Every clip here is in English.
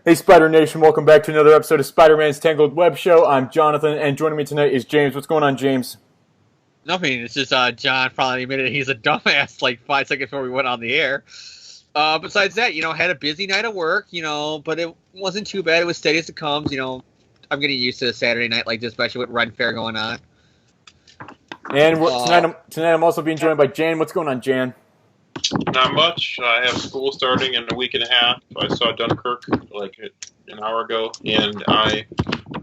Hey, Spider Nation, welcome back to another episode of Spider-Man's Tangled WebShow. I'm Jonathan, and joining me tonight is James. What's going on, James? Nothing. It's just John finally admitted he's a dumbass like 5 seconds before we went on the air. Besides that, had a busy night of work, but it wasn't too bad. It was steady as it comes. I'm getting used to a Saturday night like this, especially with Run Fair going on. And tonight I'm also being joined by Jan. What's going on, Jan? Not much. I have school starting in a week and a half. I saw Dunkirk like an hour ago, and I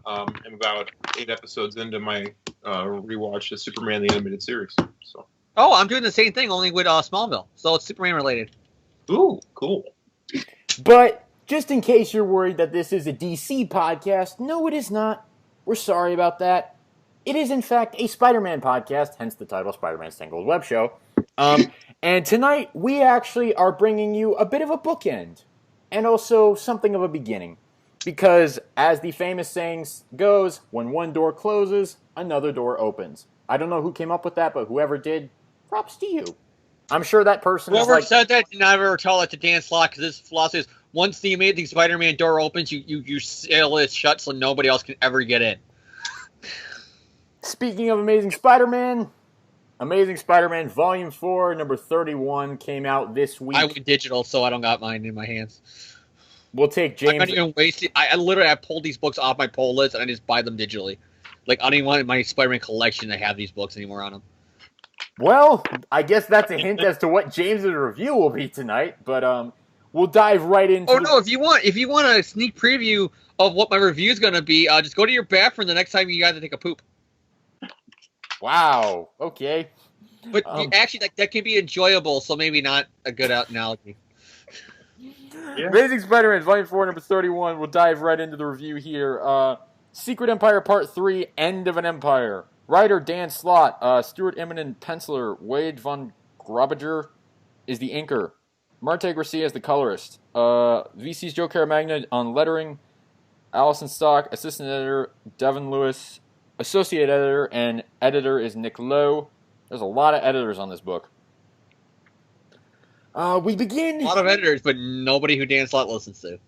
am about 8 episodes into my rewatch of Superman the Animated Series. So. Oh, I'm doing the same thing, only with Smallville, so it's Superman related. Ooh, cool. But just in case you're worried that this is a DC podcast, no, it is not. We're sorry about that. It is, in fact, a Spider-Man podcast, hence the title, Spider-Man's Tangled Web Show. And tonight, we actually are bringing you a bit of a bookend, and also something of a beginning. Because, as the famous saying goes, when one door closes, another door opens. I don't know who came up with that, but whoever did, props to you. I'm sure that person Whoever said that did not ever tell it to Dan Slott, because his philosophy is, once the Amazing Spider-Man door opens, you seal it shut so nobody else can ever get in. Speaking of Amazing Spider-Man Volume 4, number 31, came out this week. I went digital, so I don't got mine in my hands. We'll take James. I'm not even wasting. I literally have pulled these books off my pull list, and I just buy them digitally. Like, I don't even want in my Spider-Man collection to have these books anymore on them. Well, I guess that's a hint as to what James's review will be tonight, but we'll dive right into... no, if you want a sneak preview of what my review is going to be, just go to your bathroom the next time you guys take a poop. Wow. Okay. But actually, that can be enjoyable, so maybe not a good analogy. Yeah. Amazing Spider-Man, Volume 4, number 31. We'll dive right into the review here. Secret Empire Part 3, End of an Empire. Writer Dan Slott. Stuart Immonen, penciler. Wade von Grobiger is the inker. Marte Garcia is the colorist. VC's Joe Caramagna on lettering. Allison Stock, assistant editor. Devin Lewis, associate editor, and editor is Nick Lowe. There's a lot of editors on this book. We begin... A lot of editors, but nobody who Dan Slott listens to.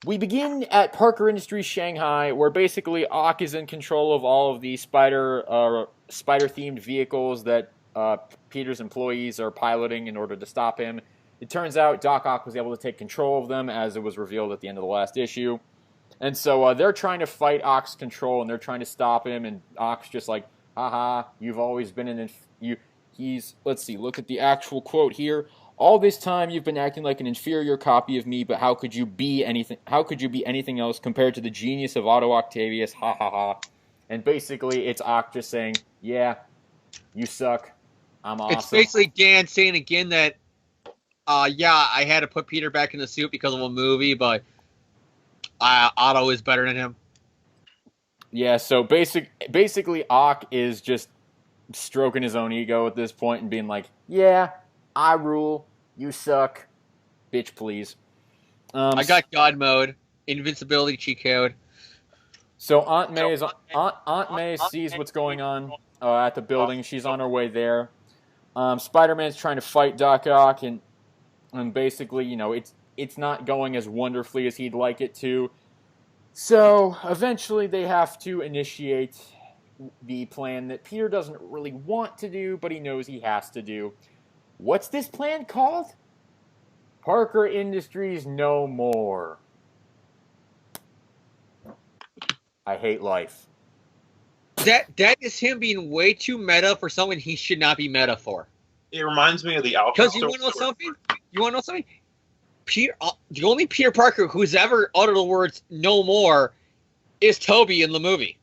We begin at Parker Industries Shanghai, where basically Ock is in control of all of the spider-themed vehicles that Peter's employees are piloting in order to stop him. It turns out Doc Ock was able to take control of them, as it was revealed at the end of the last issue. And so they're trying to fight Ock's control, and they're trying to stop him, and Ock's just like, haha, you've always been let's see, look at the actual quote here. All this time you've been acting like an inferior copy of me, but how could you be anything else compared to the genius of Otto Octavius, ha ha ha. And basically it's Ock just saying, yeah, you suck, I'm awesome. It's basically Dan saying again that, I had to put Peter back in the suit because of a movie, but Otto is better than him. Yeah, so basically Ock is just stroking his own ego at this point and being like, yeah, I rule, you suck, bitch please. I got God mode, invincibility cheat code. So Aunt May sees what's going on at the building. She's on her way there. Spider-Man's trying to fight Doc Ock, and basically, it's not going as wonderfully as he'd like it to. So, eventually they have to initiate the plan that Peter doesn't really want to do, but he knows he has to do. What's this plan called? Parker Industries No More. I hate life. That is him being way too meta for someone he should not be meta for. It reminds me of the Alpha. Because you want to know something? The only Peter Parker who's ever uttered the words "no more" is Toby in the movie.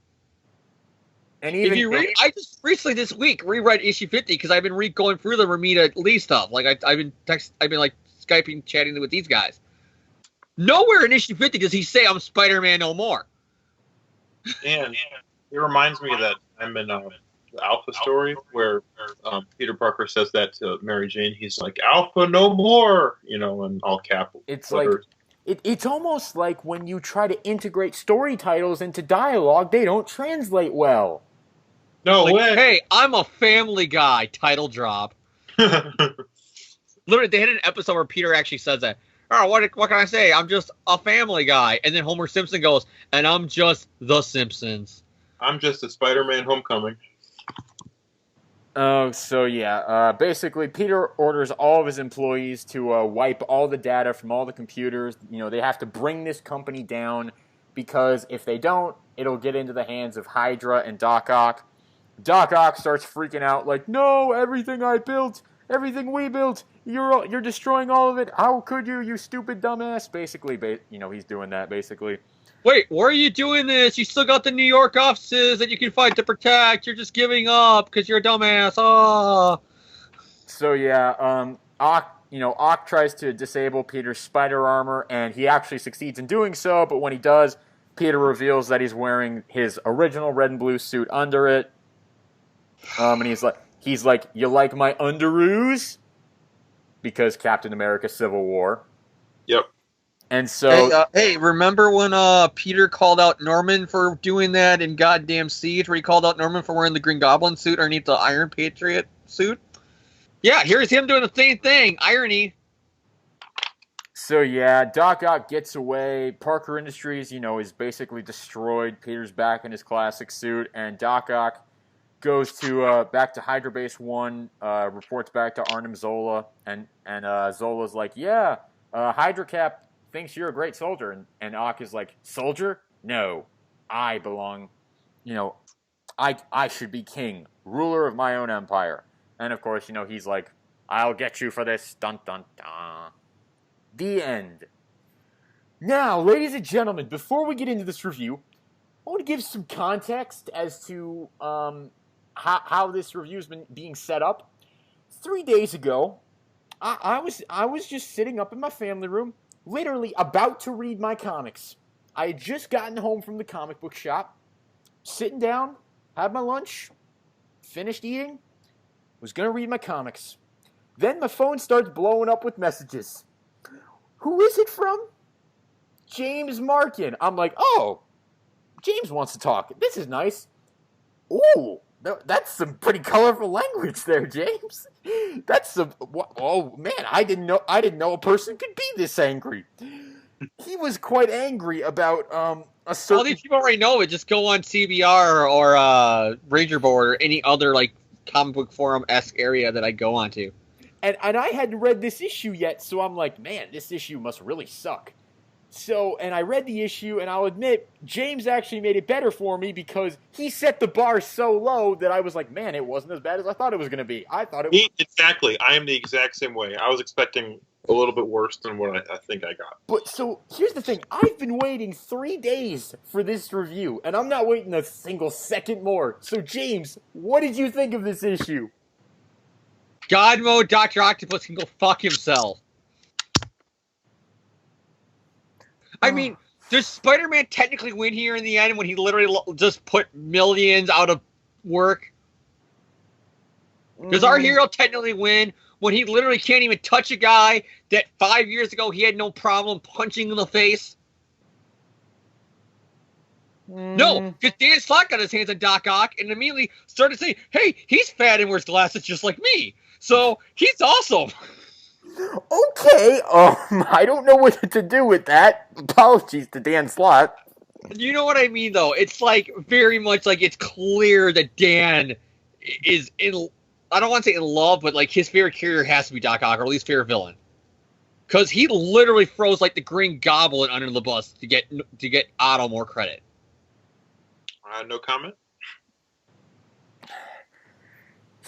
And even if you read, I just recently this week reread issue 50 because I've been going through the Romita Lee stuff. Like I've been like Skyping, chatting with these guys. Nowhere in issue 50 does he say I'm Spider-Man no more. And it reminds me of that I'm in the Alpha story where Peter Parker says that to Mary Jane. He's like, Alpha no more, in all cap. It's letters. Like it's almost like when you try to integrate story titles into dialogue, they don't translate well. No way. Hey, I'm a Family Guy title drop. Literally, they had an episode where Peter actually says that. oh, what can I say? I'm just a family guy. And then Homer Simpson goes, and I'm just the Simpsons. I'm just a Spider-Man Homecoming. Oh, so yeah. Basically, Peter orders all of his employees to wipe all the data from all the computers. You know, they have to bring this company down because if they don't, it'll get into the hands of Hydra and Doc Ock. Doc Ock starts freaking out like, no, everything I built, everything we built, you're destroying all of it. How could you, you stupid dumbass? Basically, he's doing that, basically. Wait, why are you doing this? You still got the New York offices that you can fight to protect. You're just giving up because you're a dumbass. Oh. So yeah, Ock tries to disable Peter's spider armor, and he actually succeeds in doing so. But when he does, Peter reveals that he's wearing his original red and blue suit under it. And he's like, you like my underoos? Because Captain America: Civil War. Yep. And so, hey, remember when Peter called out Norman for doing that in goddamn Siege, where he called out Norman for wearing the Green Goblin suit underneath the Iron Patriot suit? Yeah, here's him doing the same thing. Irony. So yeah, Doc Ock gets away. Parker Industries, is basically destroyed. Peter's back in his classic suit, and Doc Ock goes to back to Hydra Base 1, reports back to Arnim Zola, and Zola's like, yeah, Hydra Cap thinks you're a great soldier, and Ock is like, soldier? No, I belong, I should be king, ruler of my own empire. And of course, he's like, I'll get you for this, dun dun dun. The end. Now, ladies and gentlemen, before we get into this review, I want to give some context as to how this review has been being set up. 3 days ago, I was just sitting up in my family room, literally about to read my comics. I had just gotten home from the comic book shop, sitting down, had my lunch, finished eating, was going to read my comics. Then my phone starts blowing up with messages. Who is it from? James Markin. I'm like, oh, James wants to talk. This is nice. Ooh, that's some pretty colorful language there, James. That's some. Oh man, I didn't know a person could be this angry. He was quite angry about a certain. All these people already know it. Just go on CBR or Ranger Board or any other like comic book forum-esque area that I go onto. And I hadn't read this issue yet, so I'm like, man, this issue must really suck. So, and I read the issue, and I'll admit, James actually made it better for me because he set the bar so low that I was like, man, it wasn't as bad as I thought it was going to be. I thought it was... Exactly. I am the exact same way. I was expecting a little bit worse than what I think I got. But, so, here's the thing. I've been waiting 3 days for this review, and I'm not waiting a single second more. So, James, what did you think of this issue? God mode Dr. Octopus can go fuck himself. I mean, does Spider-Man technically win here in the end when he literally just put millions out of work? Does our hero technically win when he literally can't even touch a guy that 5 years ago he had no problem punching in the face? No, because Dan Slott got his hands on Doc Ock and immediately started saying, hey, he's fat and wears glasses just like me. So, he's awesome. Okay, I don't know what to do with that. Apologies to Dan Slott. You know what I mean, though? It's like, very much like it's clear that Dan is in, I don't want to say in love, but like his favorite character has to be Doc Ock, or at least favorite villain. Because he literally throws like the Green Goblin under the bus to get Otto more credit. No comment.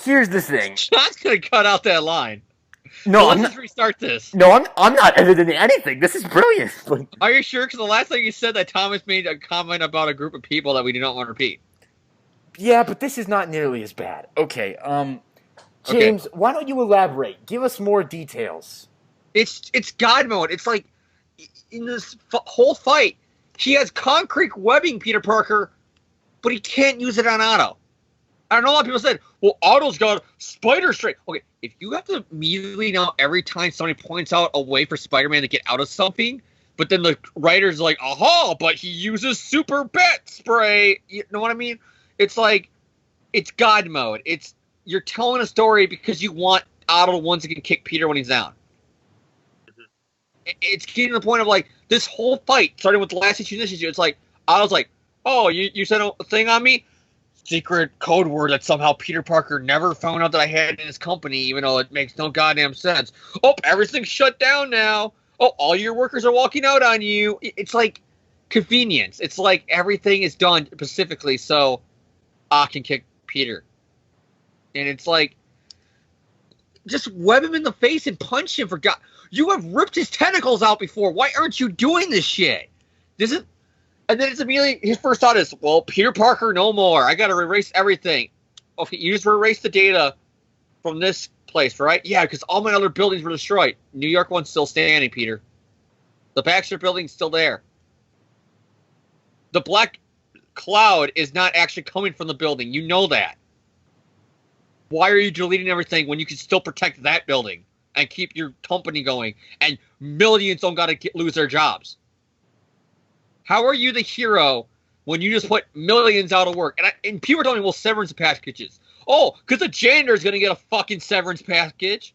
Here's the thing. John's gonna cut out that line. No, let's just restart this. No, I'm not editing anything. This is brilliant. Are you sure? Because the last time you said that Thomas made a comment about a group of people that we do not want to repeat. Yeah, but this is not nearly as bad. Okay, James, why don't you elaborate? Give us more details. It's God mode. It's like, in this whole fight, he has concrete webbing Peter Parker, but he can't use it on Otto. I know a lot of people said, well, Otto's got spider strength. Okay, if you have to immediately know every time somebody points out a way for Spider-Man to get out of something, but then the writer's like, aha, but he uses super bat spray. You know what I mean? It's like, it's God mode. You're telling a story because you want Otto once again kick Peter when he's down. it's getting to the point of like this whole fight, starting with the last issue, this issue. It's like I was like, oh, you sent a thing on me, secret code word that somehow Peter Parker never found out that I had in his company, even though it makes no goddamn sense. Oh, everything's shut down now. Oh, all your workers are walking out on you. It's like convenience. It's like everything is done specifically so I can kick Peter. And it's like, just web him in the face and punch him for God. You have ripped his tentacles out before. Why aren't you doing this shit? And then it's immediately, his first thought is, well, Peter Parker no more. I got to erase everything. Okay, you just erase the data from this place, right? Yeah, because all my other buildings were destroyed. New York one's still standing, Peter. The Baxter building's still there. The black cloud is not actually coming from the building. You know that. Why are you deleting everything when you can still protect that building and keep your company going and millions don't got to lose their jobs? How are you the hero when you just put millions out of work? And people are telling me, well, severance packages. Oh, because the janitor is going to get a fucking severance package.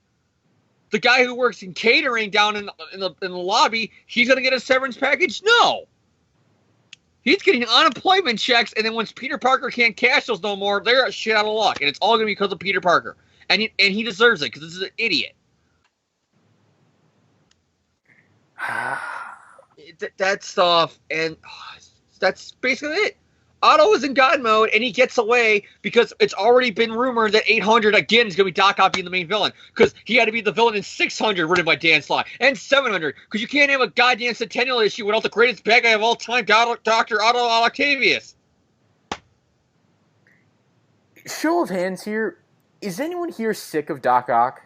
The guy who works in catering down in the lobby, he's going to get a severance package? No. He's getting unemployment checks, and then once Peter Parker can't cash those no more, they're shit out of luck. And it's all going to be because of Peter Parker. And he deserves it because this is an idiot. That stuff, and that's basically it. Otto is in God mode, and he gets away because it's already been rumored that 800 again is going to be Doc Ock being the main villain because he had to be the villain in 600 written by Dan Slott and 700 because you can't have a goddamn Centennial issue without the greatest bad guy of all time, Dr. Otto Octavius. Show of hands here. Is anyone here sick of Doc Ock?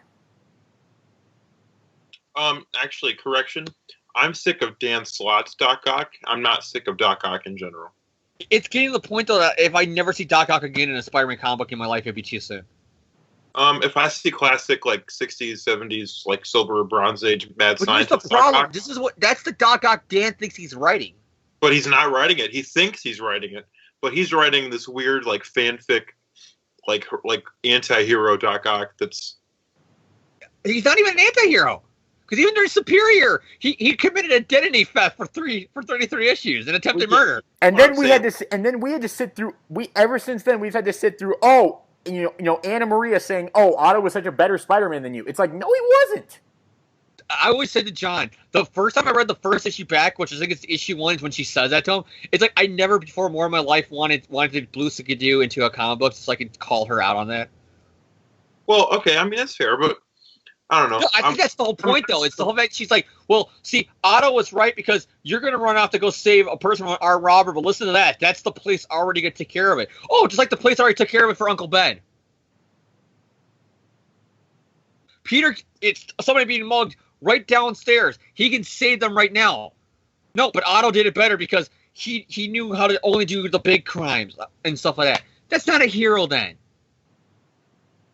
Actually, correction. I'm sick of Dan Slott's Doc Ock. I'm not sick of Doc Ock in general. It's getting to the point, though, that if I never see Doc Ock again in a Spider-Man comic book in my life, it'd be too soon. If I see classic, like, 60s, 70s, like, Silver or Bronze Age Mad But Scientist here's the problem. Doc Ock, That's the Doc Ock Dan thinks he's writing. but he's not writing it. He thinks he's writing it. But he's writing this weird, like, fanfic, like anti-hero Doc Ock that's... He's not even an anti-hero. Because even during Superior, he committed identity theft for 33 issues and attempted murder. And then we had to sit through. Ever since then we've had to sit through. Oh, you know, Anna Maria saying, "Oh, Otto was such a better Spider-Man than you." It's like, no, he wasn't. I always said to John, the first time I read the first issue back, which I think it's issue 1, is when she says that to him. It's like I never before more in my life wanted to Blue Sikadu into a comic book so I could call her out on that. Well, okay, I mean that's fair, but I don't know. No, I think that's the whole point, though. It's the whole fact she's like, well, see, Otto was right because you're going to run off to go save a person from an armed robber, but listen to that. That's the police already going to take care of it. Oh, just like the police already took care of it for Uncle Ben. Peter, it's somebody being mugged right downstairs. He can save them right now. No, but Otto did it better because he knew how to only do the big crimes and stuff like that. That's not a hero then.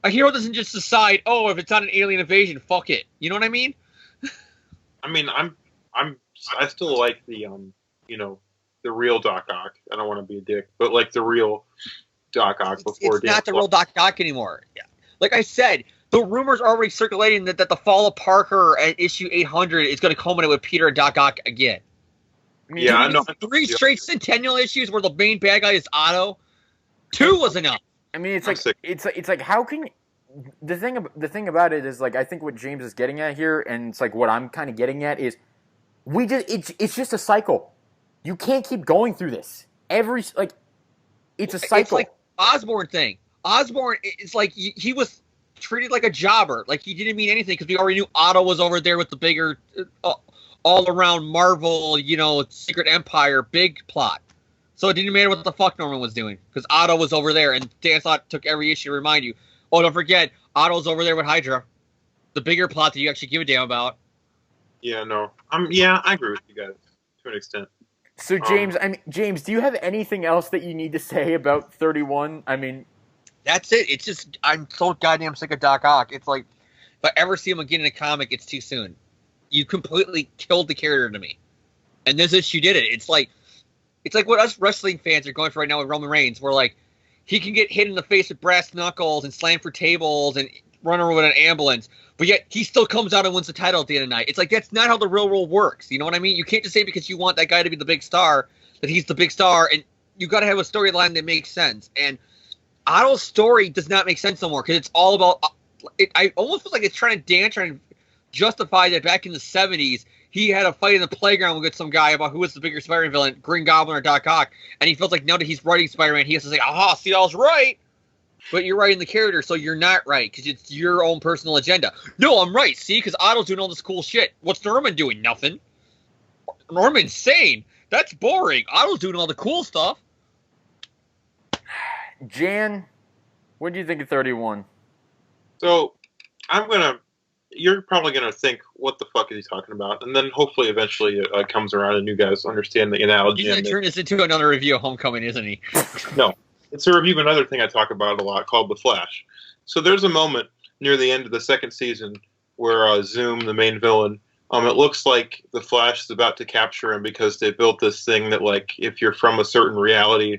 A hero doesn't just decide, oh, if it's not an alien invasion, fuck it. You know what I mean? I mean, I still like the the real Doc Ock. I don't want to be a dick, but like the real Doc Ock before. It's not the real Doc Ock anymore. Yeah. Like I said, the rumors are already circulating that the fall of Parker at issue 800 is going to culminate with Peter and Doc Ock again. I mean, I know. 3 straight Centennial issues where the main bad guy is Otto. 2 was enough. I mean, it's like how can the thing about it is like I think what James is getting at here, and it's like what I'm kind of getting at is it's just a cycle. You can't keep going through this it's a cycle. It's like Osborn thing. Osborn, it's like he was treated like a jobber, like he didn't mean anything because we already knew Otto was over there with the bigger, all around Marvel, Secret Empire big plot. So it didn't matter what the fuck Norman was doing because Otto was over there, and Dan Slott took every issue to remind you. Oh, don't forget, Otto's over there with Hydra. The bigger plot that you actually give a damn about. Yeah, no. I agree with you guys to an extent. So James, James, do you have anything else that you need to say about 31? I mean, that's it. It's just I'm so goddamn sick of Doc Ock. It's like if I ever see him again in a comic, it's too soon. You completely killed the character to me. And this issue did it. It's like what us wrestling fans are going for right now with Roman Reigns, where like he can get hit in the face with brass knuckles and slam for tables and run over with an ambulance, but yet he still comes out and wins the title at the end of the night. It's like, that's not how the real world works. You know what I mean? You can't just say because you want that guy to be the big star that he's the big star, and you got to have a storyline that makes sense. And Otto's story does not make sense no more because it's all about. I almost feel like it's trying to justify that back in the 70s he had a fight in the playground with some guy about who was the bigger Spider-Man villain, Green Goblin or Doc Ock, and he feels like now that he's writing Spider-Man, he has to say, "Aha, see, I was right." But you're writing the character, so you're not right because it's your own personal agenda. No, I'm right. See, because Otto's doing all this cool shit. What's Norman doing? Nothing. Norman's sane. That's boring. Otto's doing all the cool stuff. Jan, what do you think of 31? So, you're probably gonna think, what the fuck is he talking about? And then hopefully eventually it comes around and you guys understand the analogy. He's gonna turn this into another review of Homecoming, isn't he? No. It's a review of another thing I talk about a lot called The Flash. So there's a moment near the end of the second season where Zoom, the main villain, it looks like the Flash is about to capture him because they built this thing that, like, if you're from a certain reality,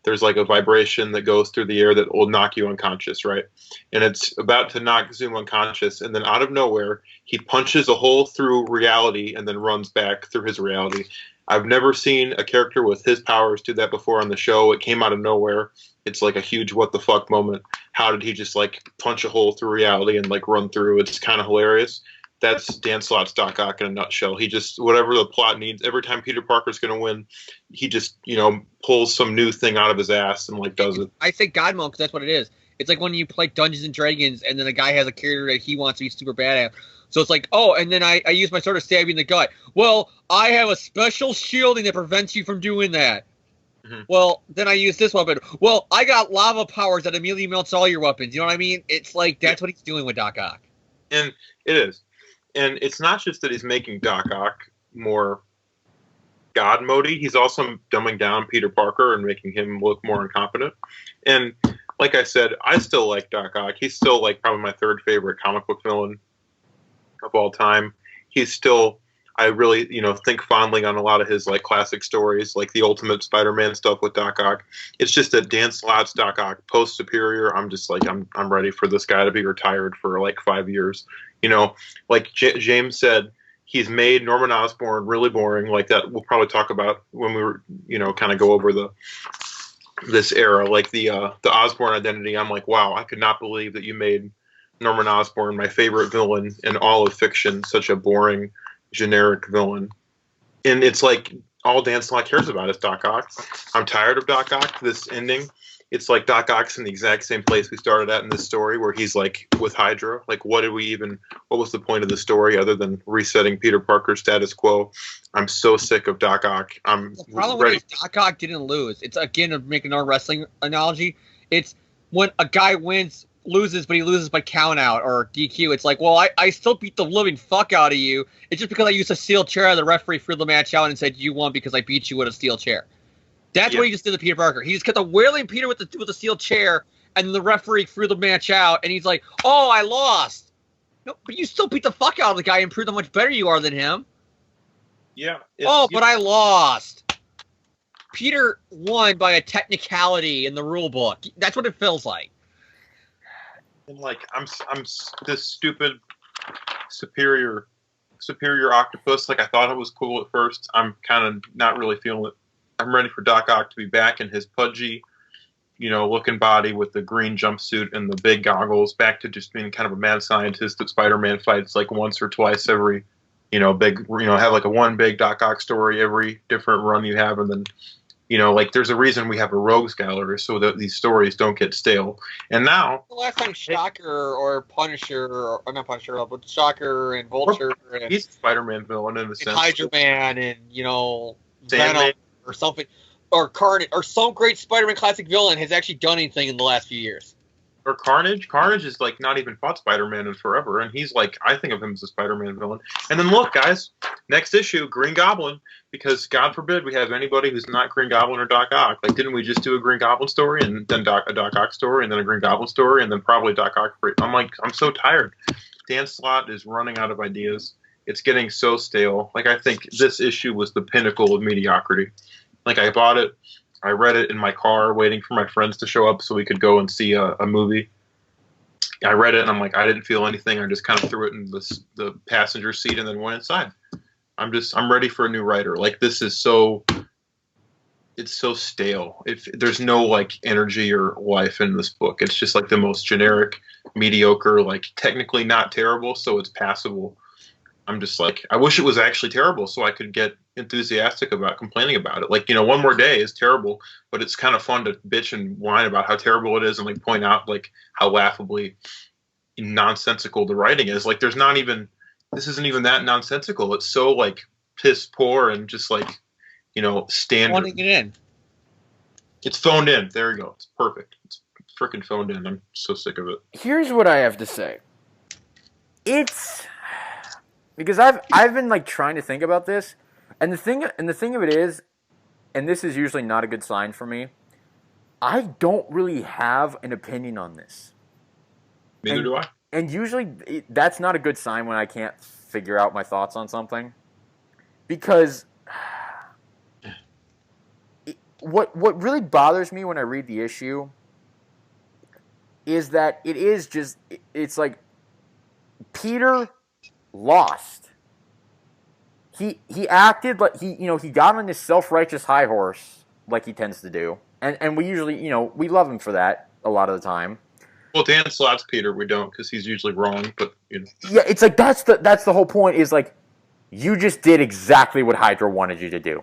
there's like a vibration that goes through the air that will knock you unconscious, right? And it's about to knock Zoom unconscious, and then out of nowhere, he punches a hole through reality and then runs back through his reality. I've never seen a character with his powers do that before on the show. It came out of nowhere. It's like a huge what the fuck moment. How did he just like punch a hole through reality and like run through? It's kind of hilarious. That's Dan Slott's Doc Ock in a nutshell. He just, whatever the plot needs, every time Peter Parker's going to win, he just, pulls some new thing out of his ass and like does it. I say God mode because that's what it is. It's like when you play Dungeons and Dragons and then a guy has a character that he wants to be super bad at. So it's like, oh, and then I use my sword to stab you in the gut. Well, I have a special shielding that prevents you from doing that. Mm-hmm. Well, then I use this weapon. Well, I got lava powers that immediately melts all your weapons. You know what I mean? It's like, that's what he's doing with Doc Ock. And it is. And it's not just that he's making Doc Ock more God mode-y. He's also dumbing down Peter Parker and making him look more incompetent. And like I said, I still like Doc Ock. He's still like probably my third favorite comic book villain of all time. He's still, I really, think fondly on a lot of his like classic stories, like the Ultimate Spider-Man stuff with Doc Ock. It's just that Dan Slott's Doc Ock post Superior, I'm just like, I'm ready for this guy to be retired for like 5 years. Like James said, he's made Norman Osborn really boring. Like that, we'll probably talk about when we were, kind of go over this era, like the Osborn identity. I'm like, wow, I could not believe that you made Norman Osborn, my favorite villain in all of fiction, such a boring, generic villain. And it's like all Dan Slott cares about is Doc Ock. I'm tired of Doc Ock. This ending, it's like Doc Ock's in the exact same place we started at in this story, where he's like with Hydra. Like, what was the point of the story other than resetting Peter Parker's status quo? I'm so sick of Doc Ock. The problem ready. Is Doc Ock didn't lose. It's, again, to make another wrestling analogy, it's when a guy loses, but he loses by count out or DQ. It's like, well, I still beat the living fuck out of you. It's just because I used a steel chair, the referee threw the match out and said you won because I beat you with a steel chair. That's what he just did to Peter Parker. He just kept wailing Peter with the steel chair, and the referee threw the match out, and he's like, oh, I lost. No, but you still beat the fuck out of the guy and proved how much better you are than him. Yeah. But I lost. Peter won by a technicality in the rule book. That's what it feels like. And like I'm this stupid superior octopus. Like I thought it was cool at first. I'm kind of not really feeling it. I'm ready for Doc Ock to be back in his pudgy, looking body with the green jumpsuit and the big goggles, back to just being kind of a mad scientist that Spider-Man fights like once or twice every, big, have like a one big Doc Ock story every different run you have, and then like there's a reason we have a rogues gallery so that these stories don't get stale. And now the last time Shocker or Punisher or not Punisher, but Shocker and Vulture and he's a Spider-Man villain in a sense. Hydra Man and Venom or something, or Carnage or some great Spider-Man classic villain has actually done anything in the last few years. Or Carnage. Carnage is like not even fought Spider-Man in forever, and he's like, I think of him as a Spider-Man villain. And then look, guys, next issue, Green Goblin, because God forbid we have anybody who's not Green Goblin or Doc Ock. Like, didn't we just do a Green Goblin story and then a Doc Ock story and then a Green Goblin story and then probably Doc Ock? I'm so tired. Dan Slott is running out of ideas. It's getting so stale. Like, I think this issue was the pinnacle of mediocrity. Like, I bought it. I read it in my car waiting for my friends to show up so we could go and see a movie. I read it and I'm like, I didn't feel anything. I just kind of threw it in the passenger seat and then went inside. I'm ready for a new writer. Like, this is it's so stale. If there's no like energy or life in this book, it's just like the most generic, mediocre, like technically not terrible, so it's passable. I'm just like, I wish it was actually terrible so I could get enthusiastic about complaining about it. Like, One More Day is terrible, but it's kind of fun to bitch and whine about how terrible it is and like point out like how laughably nonsensical the writing is. Like, this isn't even that nonsensical. It's so like piss poor and just like, standard. Phoning it in. It's phoned in. There you go. It's perfect. It's freaking phoned in. I'm so sick of it. Here's what I have to say. It's because I've been like trying to think about this, and the thing of it is, and this is usually not a good sign for me, I don't really have an opinion on this. Neither do I. And usually that's not a good sign when I can't figure out my thoughts on something. Because what really bothers me when I read the issue is that it's like Peter lost. He acted like he got on this self-righteous high horse like he tends to do. And we usually, we love him for that a lot of the time. Well, Dan Slott's Peter, we don't, because he's usually wrong. But yeah, it's like that's the whole point. Is like you just did exactly what Hydra wanted you to do.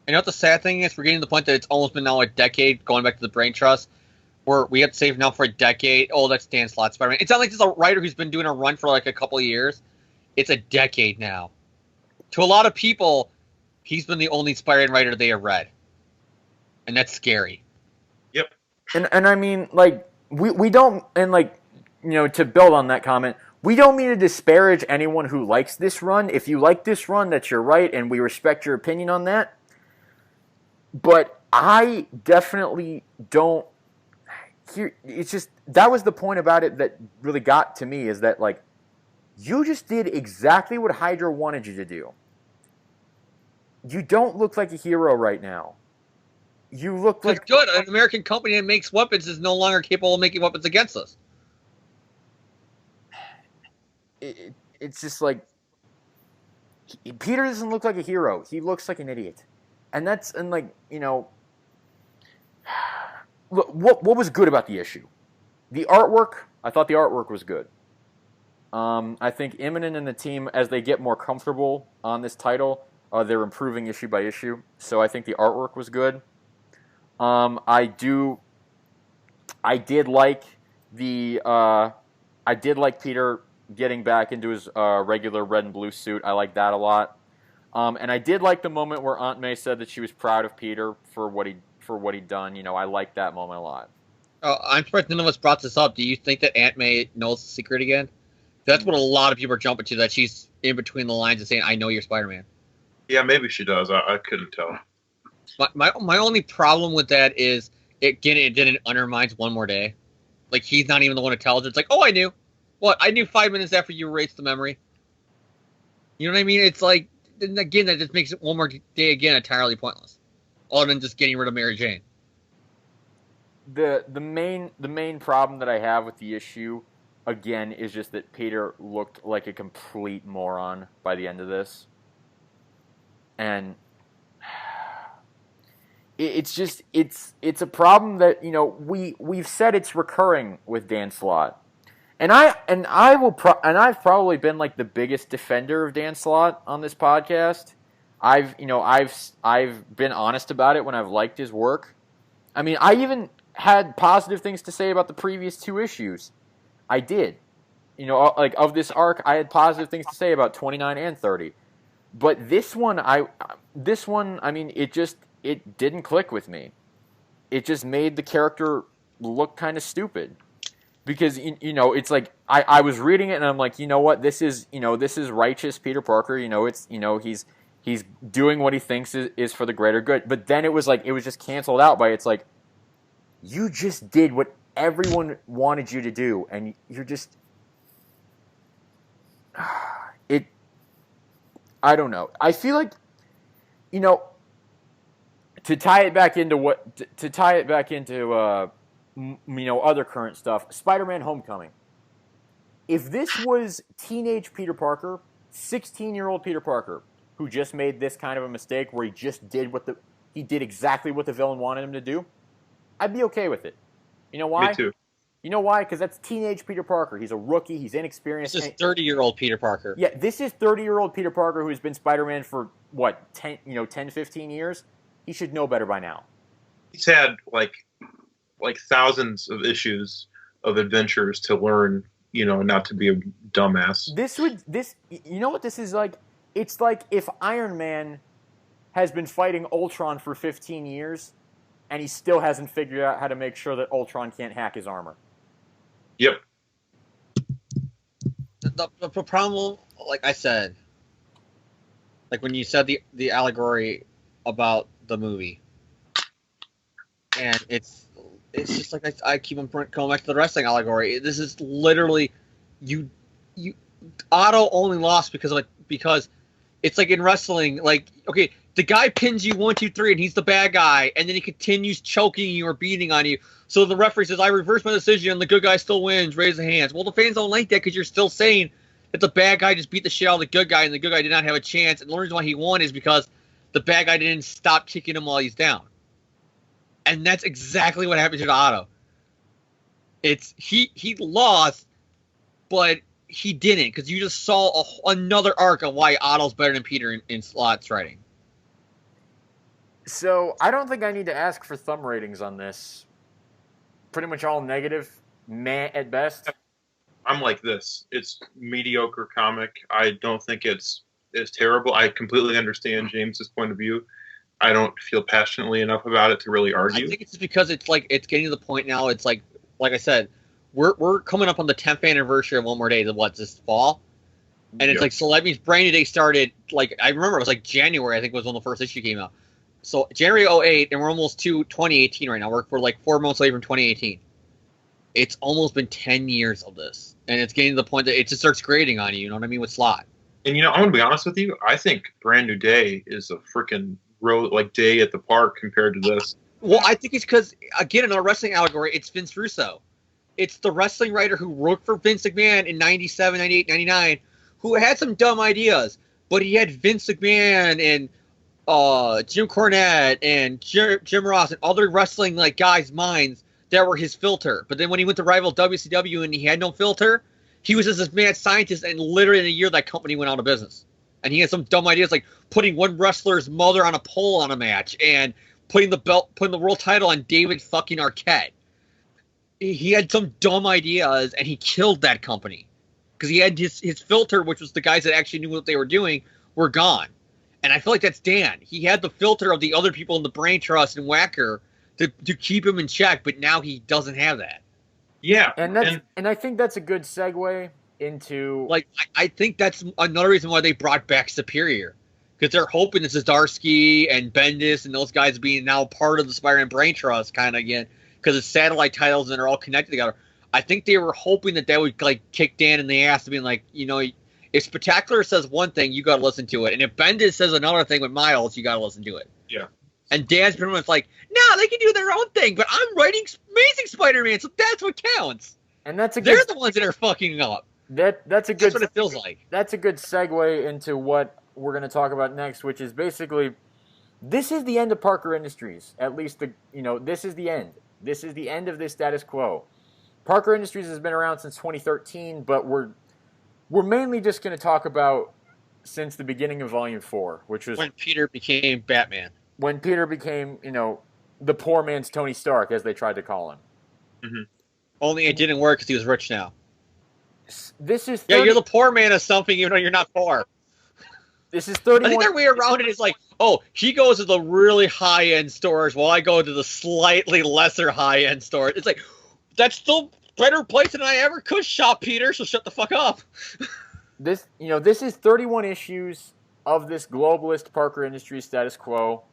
You know what the sad thing is? We're getting to the point that it's almost been now a decade, going back to the Brain Trust, where we have to save now for a decade. Oh, that's Dan Slott's Spider-Man. It's not like just a writer who's been doing a run for like a couple of years. It's a decade now. To a lot of people, he's been the only Spider-Man writer they have read, and that's scary. Yep. And I mean, like. We don't, and like, to build on that comment, we don't mean to disparage anyone who likes this run. If you like this run, that's your right, and we respect your opinion on that. But I definitely don't. It's just, that was the point about it that really got to me, is that, like, you just did exactly what Hydra wanted you to do. You don't look like a hero right now. You look like... It's good. An American company that makes weapons is no longer capable of making weapons against us. It's just like... Peter doesn't look like a hero. He looks like an idiot. And that's... And like, Look, what was good about the issue? The artwork, I thought the artwork was good. I think Immonen and the team, as they get more comfortable on this title, they're improving issue by issue. So I think the artwork was good. I did like Peter getting back into his regular red and blue suit. I like that a lot. And I did like the moment where Aunt May said that she was proud of Peter for what he'd done. I liked that moment a lot. Oh, I'm surprised none of us brought this up. Do you think that Aunt May knows the secret again? That's what a lot of people are jumping to, that she's in between the lines and saying, I know you're Spider-Man. Yeah, maybe she does. I couldn't tell. My only problem with that is it didn't undermines One More Day. Like, he's not even the one who tells her. It's like, oh, I knew. What? I knew 5 minutes after you erased the memory. You know what I mean? It's like, again, that just makes it One More Day again entirely pointless. Other than just getting rid of Mary Jane. The main problem that I have with the issue, again, is just that Peter looked like a complete moron by the end of this. And it's a problem that, we've said it's recurring with Dan Slott. And I've probably been like the biggest defender of Dan Slott on this podcast. I've been honest about it when I've liked his work. I mean, I even had positive things to say about the previous 2 issues. I did. Like, of this arc, I had positive things to say about 29 and 30. But this one, I mean, it didn't click with me. It just made the character look kind of stupid. Because, it's like, I was reading it and I'm like, you know what, this is righteous Peter Parker, he's doing what he thinks is for the greater good. But then it was just canceled out by, it's like, you just did what everyone wanted you to do, and you're just... I don't know. I feel like, to tie it back into other current stuff. Spider-Man: Homecoming. If this was teenage Peter Parker, 16-year-old Peter Parker, who just made this kind of a mistake where he just did he did exactly what the villain wanted him to do, I'd be okay with it. You know why? Me too. You know why? Because that's teenage Peter Parker. He's a rookie. He's inexperienced. This is 30-year-old Peter Parker. Yeah, this is 30-year-old Peter Parker who's been Spider-Man for, 10, 15 years? He should know better by now. He's had, like thousands of issues of adventures to learn, not to be a dumbass. You know what this is like? It's like if Iron Man has been fighting Ultron for 15 years, and he still hasn't figured out how to make sure that Ultron can't hack his armor. Yep. The problem, like I said, like when you said the allegory about the movie, and it's just like I keep on going back to the wrestling allegory. This is literally you Otto only lost because it's like in wrestling, like, okay, the guy pins you 1, 2, 3, and he's the bad guy, and then he continues choking you or beating on you. So the referee says, I reverse my decision, and the good guy still wins. Raise the hands. Well, the fans don't like that because you're still saying that the bad guy just beat the shit out of the good guy, and the good guy did not have a chance. And the reason why he won is because the bad guy didn't stop kicking him while he's down. And that's exactly what happened to Otto. He lost, but he didn't, because you just saw another arc of why Otto's better than Peter in Slott's writing. So, I don't think I need to ask for thumb ratings on this. Pretty much all negative, meh at best. I'm like this. It's mediocre comic. I don't think it's terrible. I completely understand James's point of view. I don't feel passionately enough about it to really argue. I think it's because it's getting to the point now. It's like I said, we're coming up on the 10th anniversary of One More Day. This fall, and it's like, so that means Brand New Day started, like, I remember it was like January. I think was when the first issue came out. So January 2008, and we're almost to 2018 right now. We're like 4 months away from 2018. It's almost been 10 years of this, and it's getting to the point that it just starts grating on you. You know what I mean, with Slott. And I'm gonna be honest with you. I think Brand New Day is a freaking day at the park compared to this. Well, I think it's because, again, in our wrestling allegory, it's Vince Russo. It's the wrestling writer who worked for Vince McMahon in 97, 98, 99, who had some dumb ideas, but he had Vince McMahon and Jim Cornette and Jim Ross and other wrestling guys' minds that were his filter. But then when he went to rival WCW and he had no filter, he was just this mad scientist, and literally in a year that company went out of business. And he had some dumb ideas like putting one wrestler's mother on a pole on a match and putting the world title on David fucking Arquette. He had some dumb ideas, and he killed that company because he had his filter, which was the guys that actually knew what they were doing, were gone. And I feel like that's Dan. He had the filter of the other people in the Brain Trust and Whacker to keep him in check, but now he doesn't have that. Yeah, and I think that's a good segue into, I think that's another reason why they brought back Superior, because they're hoping this is Zdarsky and Bendis and those guys being now part of the Spider-Man Brain Trust kind of again, because it's satellite titles and they're all connected together. I think they were hoping that would kick Dan in the ass to be like, if Spectacular says one thing, you got to listen to it, and if Bendis says another thing with Miles, you got to listen to it. Yeah. And Dan's pretty much like, no, they can do their own thing, but I'm writing Amazing Spider-Man, so that's what counts. And they're the ones that are fucking up. That's what it feels like. That's a good segue into what we're going to talk about next, which is basically, this is the end of Parker Industries. At least this is the end. This is the end of this status quo. Parker Industries has been around since 2013, but we're mainly just going to talk about since the beginning of Volume 4, which was when Peter became Batman. When Peter became, the poor man's Tony Stark, as they tried to call him. Mm-hmm. Only it didn't work because he was rich now. This is 30... Yeah, you're the poor man of something, even though you're not poor. This is 31. I think their way around it is like, oh, he goes to the really high-end stores while I go to the slightly lesser high-end stores. It's like, that's still better place than I ever could shop, Peter, so shut the fuck up. This is 31 issues of this globalist Parker Industries status quo.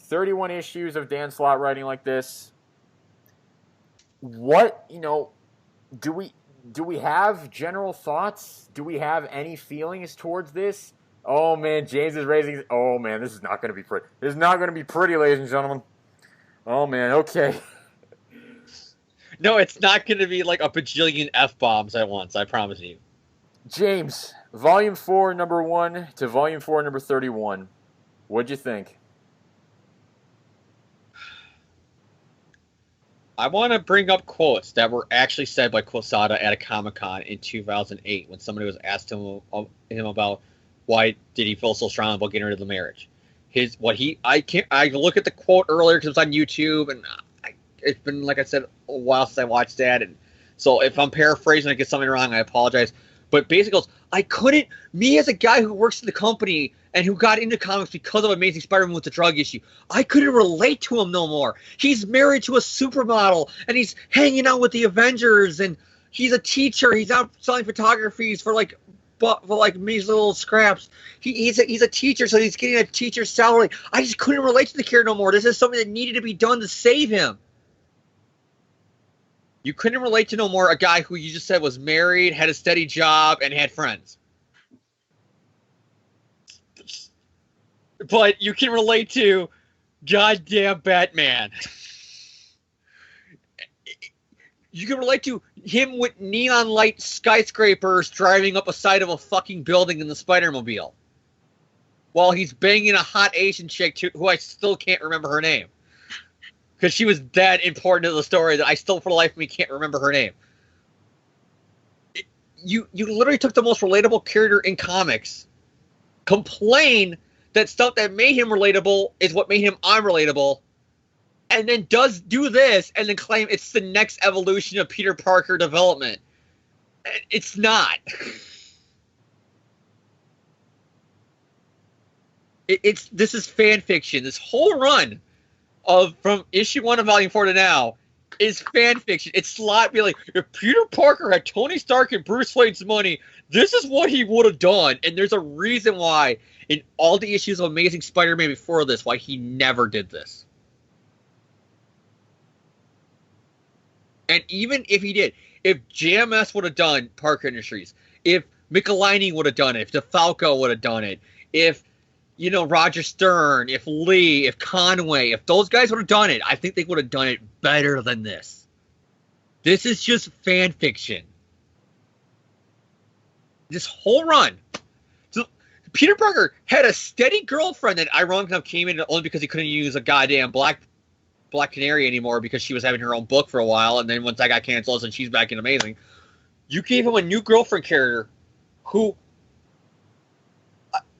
31 issues of Dan Slott writing like this. What, do we have general thoughts? Do we have any feelings towards this? Oh man, James is raising. Oh man, this is not going to be pretty. This is not going to be pretty, ladies and gentlemen. Oh man, okay. No, it's not going to be like a bajillion F-bombs at once, I promise you. James, Volume 4, number 1 to Volume 4, number 31. What'd you think? I want to bring up quotes that were actually said by Quesada at a Comic-Con in 2008 when somebody was asked him about why did he feel so strong about getting rid of the marriage. I look at the quote earlier because it's on YouTube, and it's been, like I said, a while since I watched that, and so if I'm paraphrasing and I get something wrong, I apologize. But basically goes, me as a guy who works in the company and who got into comics because of Amazing Spider-Man with the drug issue, I couldn't relate to him no more. He's married to a supermodel, and he's hanging out with the Avengers, and he's a teacher. He's out selling photographies for measly little scraps. He's a teacher, so he's getting a teacher's salary. I just couldn't relate to the character no more. This is something that needed to be done to save him. You couldn't relate to no more a guy who you just said was married, had a steady job, and had friends. But you can relate to goddamn Batman. You can relate to him with neon light skyscrapers driving up a side of a fucking building in the Spider-Mobile. While he's banging a hot Asian chick who I still can't remember her name. Because she was that important to the story that I still, for the life of me, can't remember her name. You literally took the most relatable character in comics, complain that stuff that made him relatable is what made him unrelatable, and then do this, and then claim it's the next evolution of Peter Parker development. It's not. This is fan fiction. This whole run from issue 1 of volume 4 to now is fan fiction. It's slot be like, if Peter Parker had Tony Stark and Bruce Wayne's money, this is what he would have done. And there's a reason why in all the issues of Amazing Spider-Man before this, why he never did this. And even if he did, if JMS would have done Parker Industries, if Michelini would have done it, if DeFalco would have done it, if Roger Stern, if Lee, if Conway, if those guys would have done it, I think they would have done it better than this. This is just fan fiction. This whole run. So Peter Parker had a steady girlfriend that ironically enough came in only because he couldn't use a goddamn Black Canary anymore because she was having her own book for a while, and then once that got canceled and she's back in Amazing, you gave him a new girlfriend character who...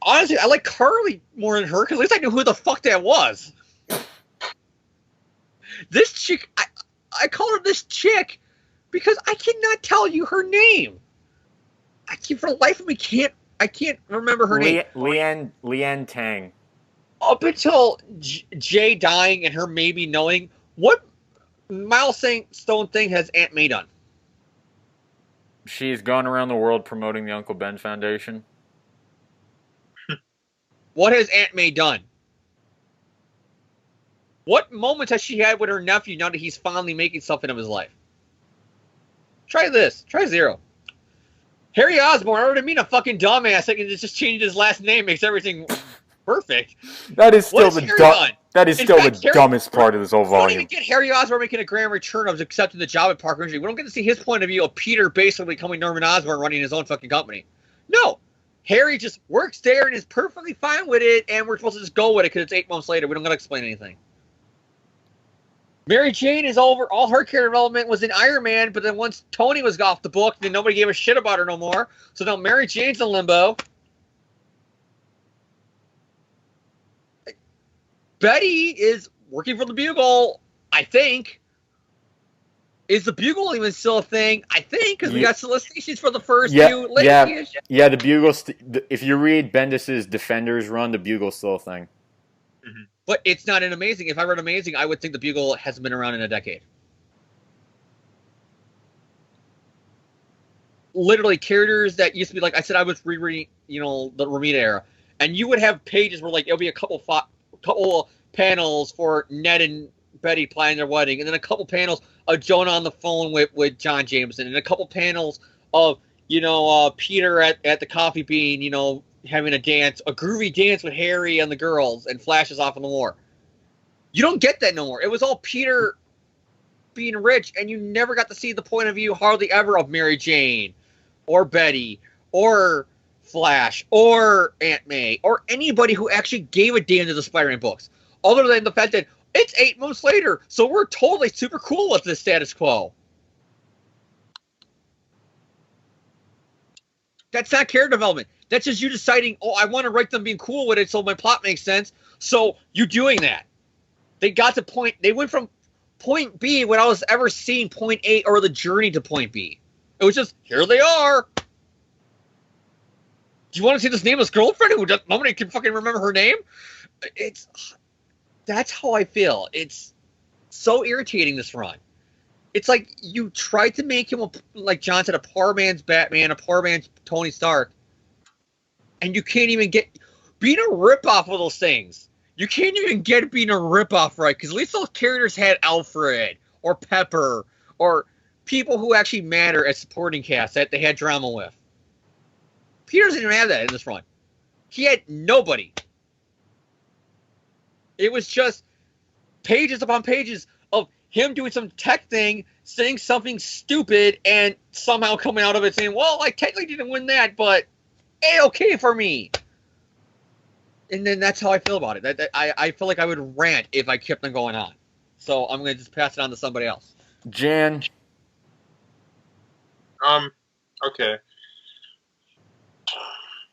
Honestly, I like Carly more than her because at least I knew who the fuck that was. This chick, I call her this chick because I cannot tell you her name. For the life of me, I can't remember her name. Leanne Tang. Up until Jay dying and her maybe knowing, what milestone thing has Aunt May done? She's gone around the world promoting the Uncle Ben Foundation. What has Aunt May done? What moments has she had with her nephew now that he's finally making something of his life? Try this. Try zero. Harry Osborn, I don't mean a fucking dumbass. I can just change his last name, makes everything perfect. That is still the dumbest part of this whole volume. We don't even get Harry Osborn making a grand return of accepting the job at Parker Industries. We don't get to see his point of view of Peter basically becoming Norman Osborn running his own fucking company. No. Harry just works there and is perfectly fine with it, and we're supposed to just go with it because it's 8 months later. We don't got to explain anything. Mary Jane is over. All her character development was in Iron Man, but then once Tony was off the book, then nobody gave a shit about her no more. So now Mary Jane's in limbo. Betty is working for the Bugle, I think. Is the Bugle even still a thing? I think, because we got solicitations for the first few issues. Yeah, the Bugle, if you read Bendis' Defenders run, the Bugle's still a thing. Mm-hmm. But it's not an Amazing. If I read Amazing, I would think the Bugle hasn't been around in a decade. Literally, characters that used to be like, I said I was rereading, the Romita era, and you would have pages where it'll be a couple panels for Ned and Betty planning their wedding, and then a couple panels of Jonah on the phone with John Jameson, and a couple panels of Peter at the Coffee Bean, having a groovy dance with Harry and the girls, and flashes off in the war. You don't get that no more. It was all Peter being rich, and you never got to see the point of view hardly ever of Mary Jane or Betty or Flash or Aunt May or anybody who actually gave a damn to the Spider-Man books, other than the fact that it's 8 months later, so we're totally super cool with the status quo. That's not character development. That's just you deciding, oh, I want to write them being cool with it so my plot makes sense. So you doing that. They got to point. They went from point B when I was ever seeing point A or the journey to point B. It was just, here they are. Do you want to see this nameless girlfriend who nobody can fucking remember her name? That's how I feel. It's so irritating, this run. It's like you tried to make him, like John said, a poor man's Batman, a poor man's Tony Stark, and you can't even get being a ripoff of those things. You can't even get being a ripoff right, because at least those characters had Alfred or Pepper or people who actually matter as supporting cast that they had drama with. Peter doesn't even have that in this run. He had nobody. It was just pages upon pages of him doing some tech thing, saying something stupid, and somehow coming out of it saying, well, I technically didn't win that, but A-okay for me. And then that's how I feel about it. I feel like I would rant if I kept on going on. So I'm going to just pass it on to somebody else. Jan. Okay.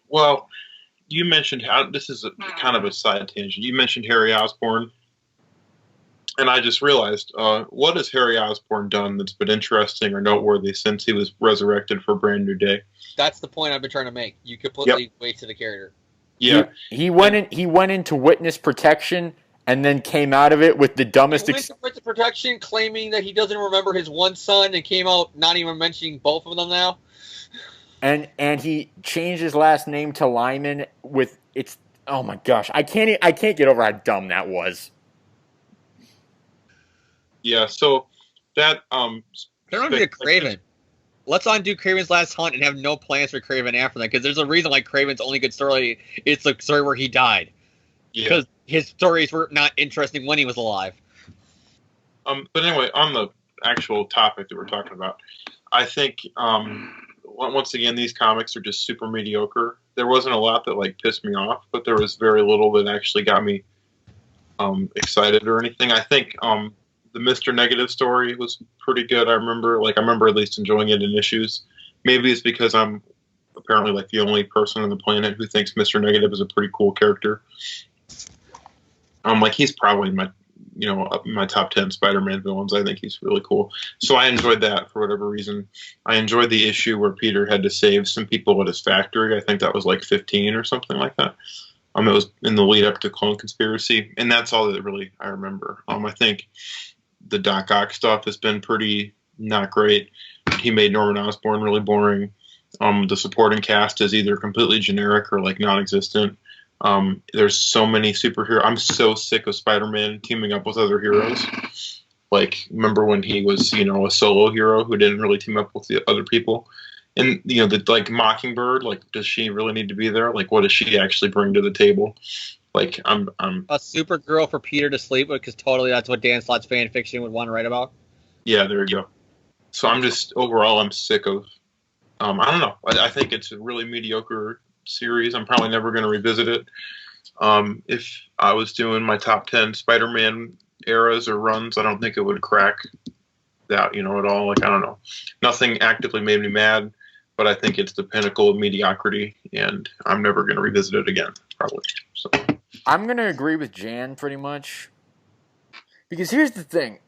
Well, you mentioned how this is kind of a side tangent. You mentioned Harry Osborn, and I just realized, what has Harry Osborn done that's been interesting or noteworthy since he was resurrected for Brand New Day? That's the point I've been trying to make. You completely wasted the character. Yeah, he went into witness protection and then came out of it with the dumbest. He went to witness protection, claiming that he doesn't remember his one son, and came out not even mentioning both of them now. And he changed his last name to Lyman with it's. Oh my gosh, I can't get over how dumb that was. Yeah, so that There might be a Kraven. Let's undo Kraven's Last Hunt and have no plans for Kraven after that, because there's a reason why Kraven's only good story is the story where he died. Because his stories were not interesting when he was alive. But anyway, on the actual topic that we're talking about, I think once again these comics are just super mediocre. There wasn't a lot that like pissed me off, but there was very little that actually got me excited or anything. I think the Mr. Negative story was pretty good. I remember at least enjoying it in issues. Maybe it's because I'm apparently like the only person on the planet who thinks Mr. Negative is a pretty cool character. Like he's probably my top 10 Spider-Man villains. I think he's really cool. So I enjoyed that for whatever reason. I enjoyed the issue where Peter had to save some people at his factory. I think that was like 15 or something like that. It was in the lead up to Clone Conspiracy, and that's all that really I remember. I think the Doc Ock stuff has been pretty not great. He made Norman Osborn really boring. The supporting cast is either completely generic or like non-existent. There's so many superheroes. I'm so sick of Spider-Man teaming up with other heroes. Like, remember when he was, a solo hero who didn't really team up with the other people? And, the Mockingbird, like, does she really need to be there? Like, what does she actually bring to the table? Like, I'm a Supergirl for Peter to sleep with, because totally that's what Dan Slott's fan fiction would want to write about. Yeah, there you go. So I'm sick of, I don't know. I think it's a really mediocre series. I'm probably never going to revisit it. If I was doing my top 10 Spider-Man eras or runs, I don't think it would crack that, at all. Like, I don't know. Nothing actively made me mad, but I think it's the pinnacle of mediocrity, and I'm never going to revisit it again, probably. So I'm going to agree with Jan pretty much. Because here's the thing.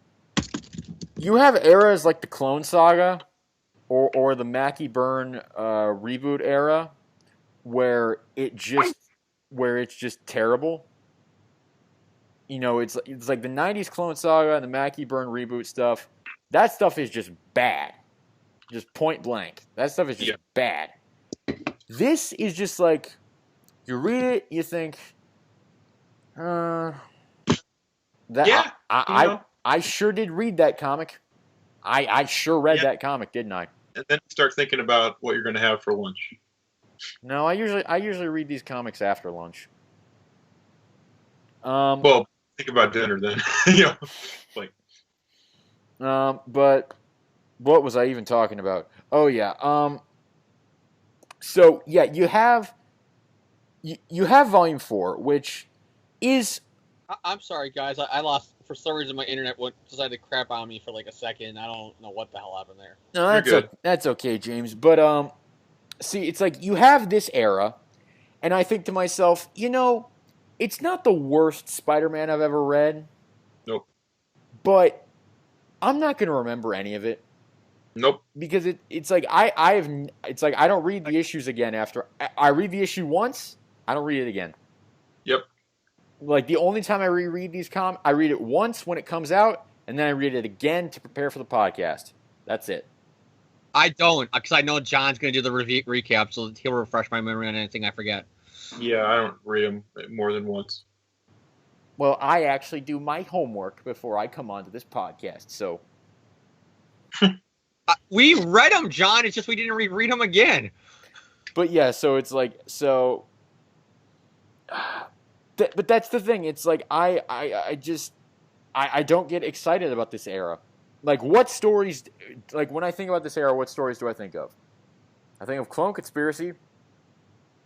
You have eras like the Clone Saga or the Mackie Byrne reboot era where it's just terrible. It's like the 90s Clone Saga and the Mackie Byrne reboot stuff. That stuff is just bad. Just point blank. That stuff is just bad. This is just like, you read it, you think, I sure did read that comic. I sure read that comic, didn't I? And then start thinking about what you're going to have for lunch. No, I usually read these comics after lunch. Well, think about dinner then. Like. But what was I even talking about? Oh yeah. So yeah, you have Volume 4, which is. I'm sorry, guys. I lost for some reason. My internet decided to crap on me for like a second. I don't know what the hell happened there. No, You're good. That's okay, James. But see, it's like you have this era, and I think to myself, it's not the worst Spider-Man I've ever read, Nope. but I'm not going to remember any of it. Nope. Because it's like it's like I don't read the issues again after I read the issue once, I don't read it again. Yep. Like the only time I reread I read it once when it comes out, and then I read it again to prepare for the podcast. That's it. I don't, because I know John's going to do the recap, so he'll refresh my memory on anything I forget. Yeah, I don't read them more than once. Well, I actually do my homework before I come onto this podcast, so. We read them, John. It's just we didn't reread them again. But yeah, so it's like but that's the thing. It's like I don't get excited about this era. Like what stories? Like when I think about this era, what stories do I think of? I think of Clone Conspiracy.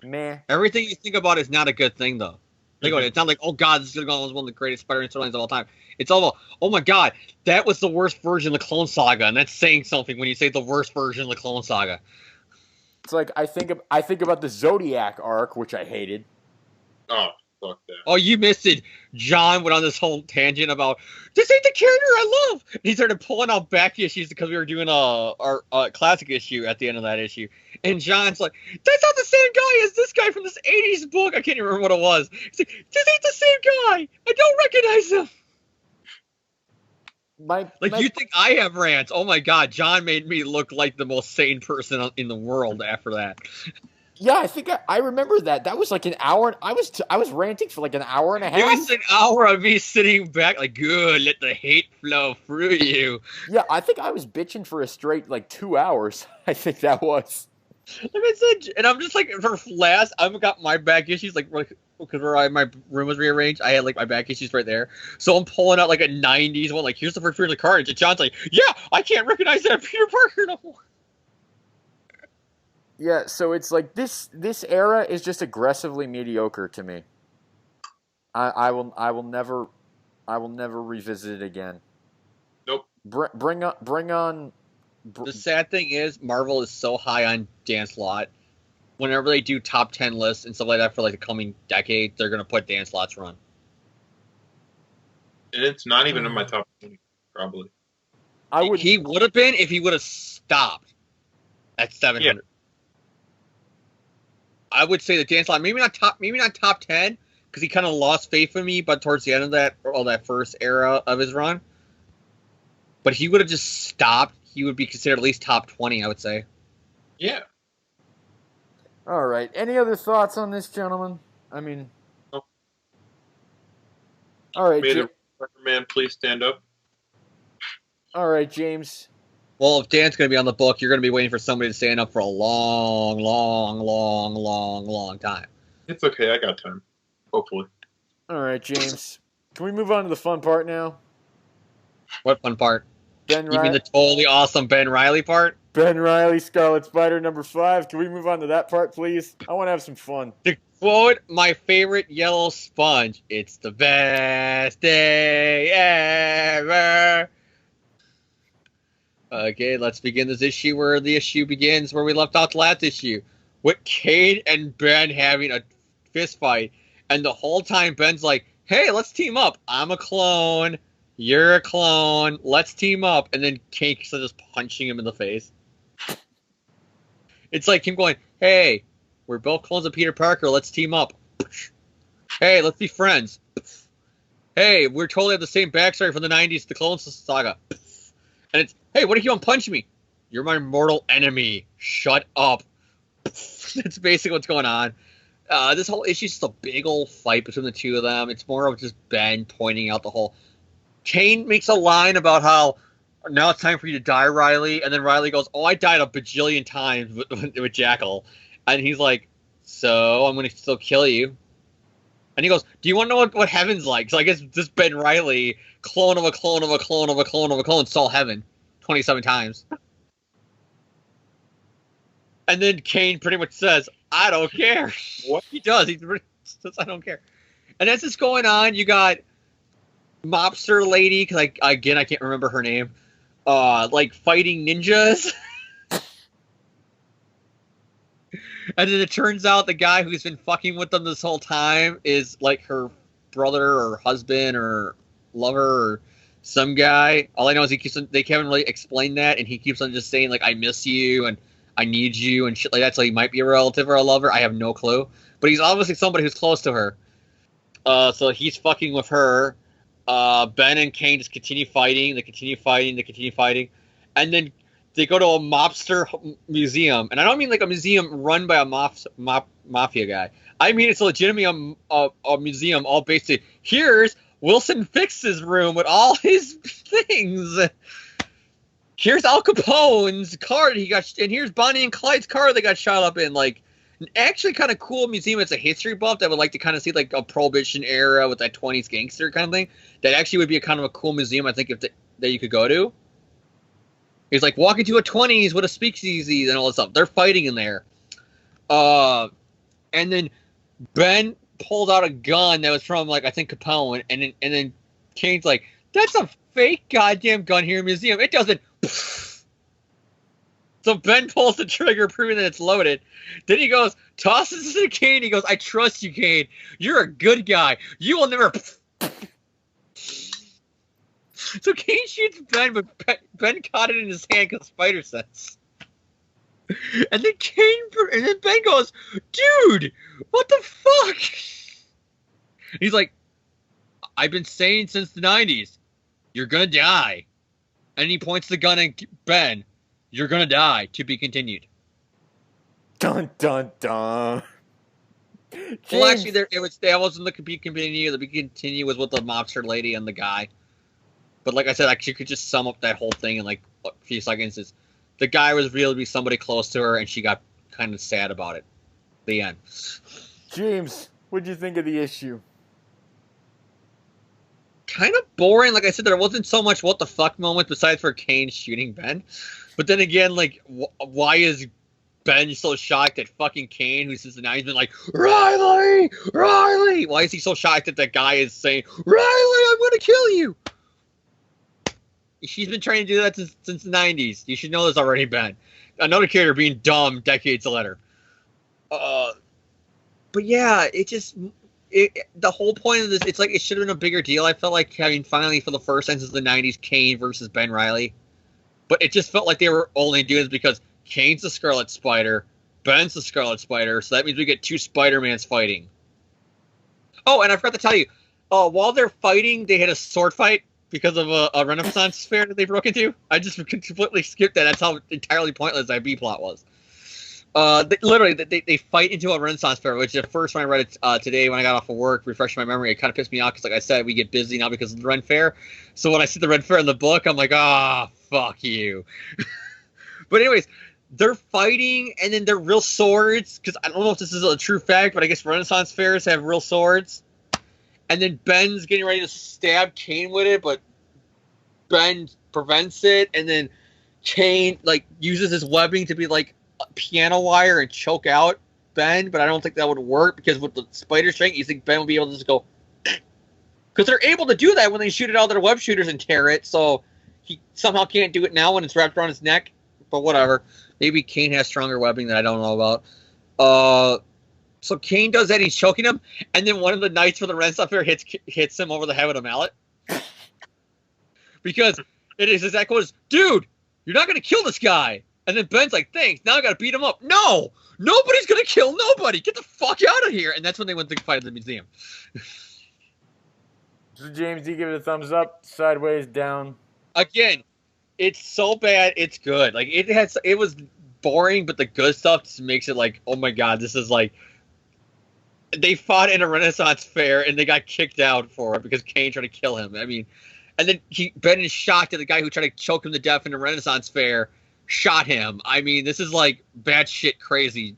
Meh. Everything you think about is not a good thing, though. Think about it. It's not like, oh god, this is gonna go as one of the greatest Spider-Man storylines of all time. It's all about, oh my god, that was the worst version of the Clone Saga, and that's saying something when you say the worst version of the Clone Saga. It's like I think about the Zodiac arc, which I hated. Oh, fuck that. Oh, you missed it. John went on this whole tangent about, this ain't the character I love. And he started pulling out back issues because we were doing our classic issue at the end of that issue. And John's like, that's not the same guy as this guy from this 80s book. I can't even remember what it was. He's like, this ain't the same guy. I don't recognize him. You think I have rants? Oh my god, John made me look like the most sane person in the world after that. Yeah, I think I remember that. That was like an hour. I was ranting for like an hour and a half. It was an hour of me sitting back like, good, let the hate flow through you. Yeah, I think I was bitching for a straight like 2 hours. I think that was. Like I said, and I'm just like, for last, I've got my back issues, like, because my room was rearranged, I had like my back issues right there. So I'm pulling out like a 90s one, like, here's the first period of Carnage. And John's like, yeah, I can't recognize that Peter Parker no more. Yeah, so it's like this era is just aggressively mediocre to me. I will never revisit it again. Nope. Bring on. The sad thing is, Marvel is so high on Dan Slott. Whenever they do top 10 lists and stuff like that for like the coming decade, they're gonna put Dan Slott's run. And it's not even in my top 20, probably. He would have been if he would have stopped at 700. Yeah. I would say that Dan Slott, maybe not top 10, because he kind of lost faith in me, but towards the end of that first era of his run. But he would have just stopped. He would be considered at least top 20, I would say. Yeah. All right. Any other thoughts on this, gentlemen? I mean, no. All right, Man, please stand up. All right, James. Well, if Dan's going to be on the book, you're going to be waiting for somebody to stand up for a long, long, long, long, long time. It's okay. I got time. Hopefully. All right, James. Can we move on to the fun part now? What fun part? Ben You mean the totally awesome Ben Reilly part? Ben Reilly, Scarlet Spider #5. Can we move on to that part, please? I want to have some fun. To quote my favorite yellow sponge, it's the best day ever. Okay, let's begin this issue where the issue begins where we left off the last issue. With Cade and Ben having a fist fight. And the whole time Ben's like, hey, let's team up. I'm a clone. You're a clone. Let's team up. And then Cade is just punching him in the face. It's like him going, hey, we're both clones of Peter Parker. Let's team up. Hey, let's be friends. Hey, we're totally have the same backstory from the 90s, the Clone Saga. And it's, hey, what if you want to punch me? You're my mortal enemy. Shut up. That's basically what's going on. This whole issue is just a big old fight between the two of them. It's more of just Ben pointing out the whole... Kane makes a line about how, now it's time for you to die, Riley. And then Riley goes, oh, I died a bajillion times with Jackal. And he's like, so I'm going to still kill you. And he goes, do you want to know what heaven's like? So I guess this Ben Reilly, clone of a clone of a clone of a clone of a clone, saw heaven 27 times. And then Kane pretty much says, I don't care. What he does, he says, I don't care. And as it's going on, you got mobster lady, because I can't remember her name, like fighting ninjas. And then it turns out the guy who's been fucking with them this whole time is like her brother or husband or lover or some guy. All I know is they haven't really explained that, and he keeps on just saying like, I miss you and I need you and shit like that. So he might be a relative or a lover. I have no clue, but he's obviously somebody who's close to her. So he's fucking with her. Ben and Kane just continue fighting. They continue fighting, and then they go to a mobster museum, and I don't mean like a museum run by a mafia guy. I mean it's legitimately a museum all based on, here's Wilson Fisk's room with all his things. Here's Al Capone's car he got, and here's Bonnie and Clyde's car they got shot up in. Like, actually kind of cool museum. It's a history buff that would like to kind of see like a Prohibition era with that 20s gangster kind of thing. That actually would be a kind of a cool museum, I think, that you could go to. It's like walking to a 20s with a speakeasy and all this stuff. They're fighting in there. And then Ben pulled out a gun that was from, like, I think Capone. And then Kane's like, that's a fake goddamn gun here in the museum. It doesn't. So Ben pulls the trigger, proving that it's loaded. Then he goes, tosses it to Kane. He goes, I trust you, Kane. You're a good guy. You will never. So Kane shoots Ben, but Ben caught it in his hand because spider sense. And then Ben goes, dude, what the fuck? He's like, I've been saying since the 90s, you're gonna die. And he points the gun at Ben. You're gonna die. To be continued. Dun dun dun. Well, actually, that wasn't the be continue. The be continue was with the mobster lady and the guy. But like I said, you could just sum up that whole thing in like a few seconds. Is the guy was revealed to be somebody close to her, and she got kind of sad about it. The end. James, what'd you think of the issue? Kind of boring. Like I said, there wasn't so much what the fuck moment besides for Kane shooting Ben. But then again, like, why is Ben so shocked that fucking Kane, who since the 90s been like, Riley! Why is he so shocked that that guy is saying, Riley, I'm gonna kill you? She's been trying to do that since the 90s. You should know this already, Ben. Another character being dumb decades later. But yeah, the whole point of this, it's like it should have been a bigger deal. I felt like having finally, for the first time since the 90s, Kane versus Ben Reilly. But it just felt like they were only doing this because Kane's the Scarlet Spider, Ben's the Scarlet Spider, so that means we get two Spider-Mans fighting. Oh, and I forgot to tell you, while they're fighting, they had a sword fight because of a Renaissance fair that they broke into. I just completely skipped that. That's how entirely pointless that B-plot was. They fight into a Renaissance fair, which at first when I read it today when I got off of work, refreshing my memory, it kind of pissed me off because, like I said, we get busy now because of the Ren Fair. So when I see the Ren Fair in the book, I'm like, fuck you. But anyways, they're fighting, and then they're real swords, because I don't know if this is a true fact, but I guess Renaissance fairs have real swords. And then Ben's getting ready to stab Kane with it, but Ben prevents it, and then Kane, like, uses his webbing to be, like, piano wire and choke out Ben, but I don't think that would work, because with the spider strength, you think Ben would be able to just go... Because they're able to do that when they shoot it out their web shooters and tear it, so he somehow can't do it now when it's wrapped around his neck, but whatever. Maybe Kane has stronger webbing that I don't know about. So Kane does that, he's choking him, and then one of the knights for the Renaissance Fair hits him over the head with a mallet. Because it is exactly what it is. Dude, you're not going to kill this guy. And then Ben's like, thanks, now I got to beat him up. No! Nobody's going to kill nobody! Get the fuck out of here! And that's when they went to fight at the museum. So James, do you give it a thumbs up, sideways, down? Again, it's so bad, it's good. Like, it was boring, but the good stuff just makes it like, oh my god, this is like... They fought in a Renaissance fair, and they got kicked out for it because Kane tried to kill him. I mean, and then Ben is shocked that the guy who tried to choke him to death in a Renaissance fair shot him. I mean, this is like bad shit crazy.